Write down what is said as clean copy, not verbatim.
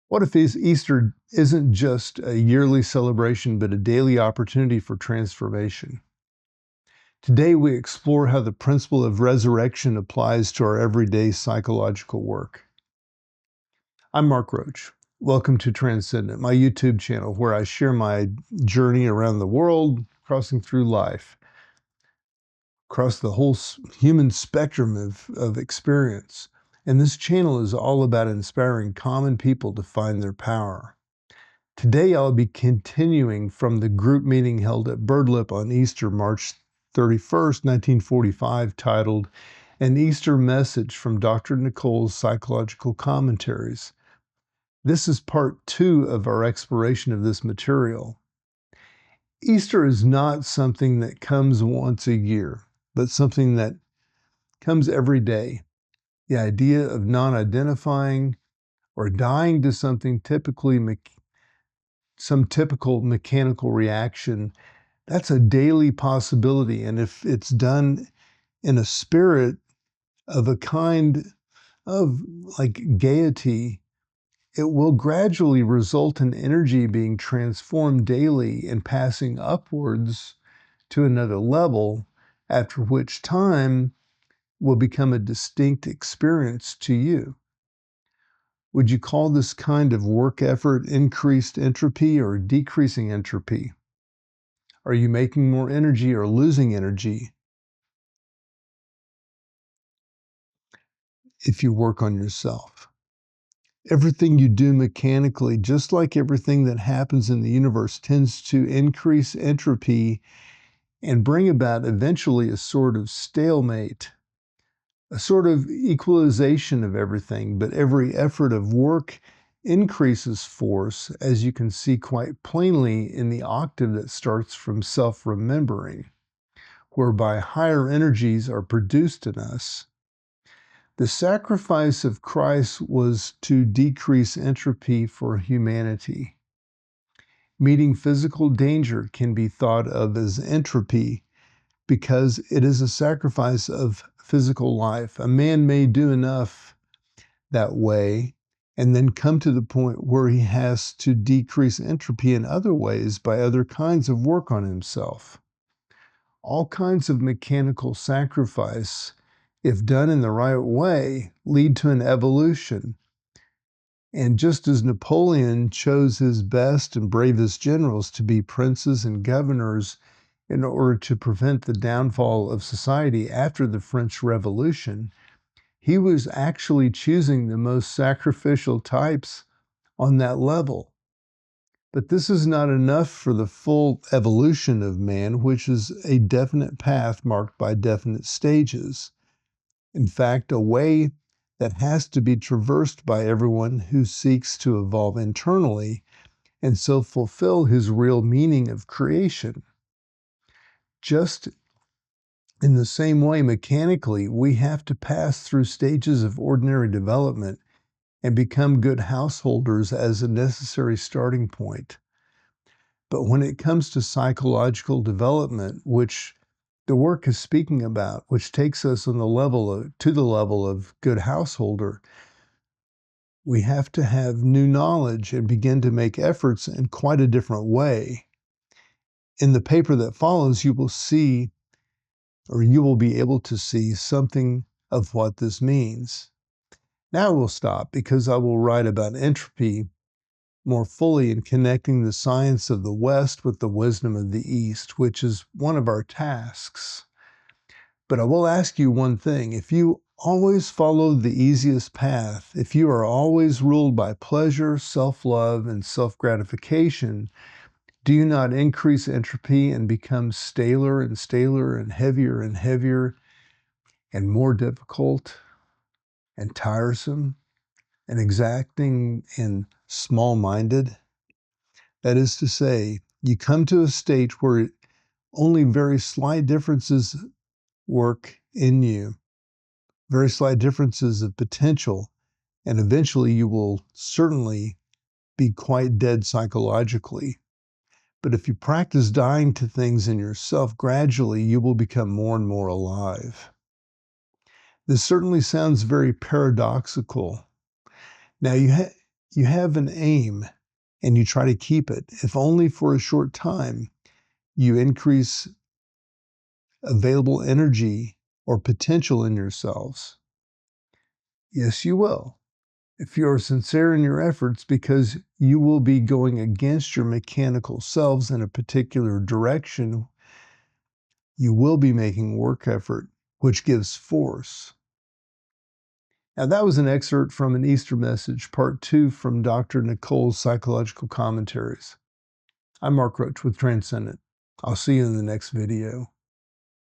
What if Easter isn't just a yearly celebration, but a daily opportunity for transformation? Today, we explore how the principle of resurrection applies to our everyday psychological work. I'm Mark Roach. Welcome to Transcendent, my YouTube channel where I share my journey around the world, crossing through life, across the whole human spectrum of experience. And this channel is all about inspiring common people to find their power. Today, I'll be continuing from the group meeting held at Birdlip on Easter, March 31st, 1945, titled An Easter Message from Dr. Nicoll's Psychological Commentaries. This is part 2 of our exploration of this material. Easter is not something that comes once a year, but something that comes every day. The idea of non-identifying or dying to something some typical mechanical reaction, that's a daily possibility. And if it's done in a spirit of a kind of like gaiety, it will gradually result in energy being transformed daily and passing upwards to another level, after which time will become a distinct experience to you. Would you call this kind of work effort increased entropy or decreasing entropy? Are you making more energy or losing energy if you work on yourself? Everything you do mechanically, just like everything that happens in the universe, tends to increase entropy and bring about eventually a sort of stalemate, a sort of equalization of everything. But every effort of work increases force, as you can see quite plainly in the octave that starts from self-remembering, whereby higher energies are produced in us. The sacrifice of Christ was to decrease entropy for humanity. Meeting physical danger can be thought of as entropy because it is a sacrifice of physical life. A man may do enough that way and then come to the point where he has to decrease entropy in other ways by other kinds of work on himself. All kinds of mechanical sacrifice, if done in the right way, lead to an evolution. And just as Napoleon chose his best and bravest generals to be princes and governors in order to prevent the downfall of society after the French Revolution, he was actually choosing the most sacrificial types on that level. But this is not enough for the full evolution of man, which is a definite path marked by definite stages. In fact, a way that has to be traversed by everyone who seeks to evolve internally and so fulfill his real meaning of creation. Just in the same way, mechanically, we have to pass through stages of ordinary development and become good householders as a necessary starting point. But when it comes to psychological development, which the work is speaking about, which takes us to the level of good householder, we have to have new knowledge and begin to make efforts in quite a different way. In the paper that follows, you will see, or you will be able to see, something of what this means. Now we'll stop because I will write about entropy more fully in connecting the science of the West with the wisdom of the East, which is one of our tasks. But I will ask you one thing. If you always follow the easiest path, if you are always ruled by pleasure, self-love, and self-gratification, do you not increase entropy and become staler and staler and heavier and more difficult and tiresome and exacting and small-minded? That is to say, you come to a state where only very slight differences work in you, very slight differences of potential, and eventually you will certainly be quite dead psychologically. But if you practice dying to things in yourself, gradually you will become more and more alive. This certainly sounds very paradoxical. Now, you have an aim and you try to keep it, if only for a short time, you increase available energy or potential in yourselves. Yes, you will. If you are sincere in your efforts, because you will be going against your mechanical selves in a particular direction, you will be making work effort, which gives force. Now, that was an excerpt from an Easter message, part 2 from Dr. Nicoll's psychological commentaries. I'm Mark Roach with Transcendent. I'll see you in the next video.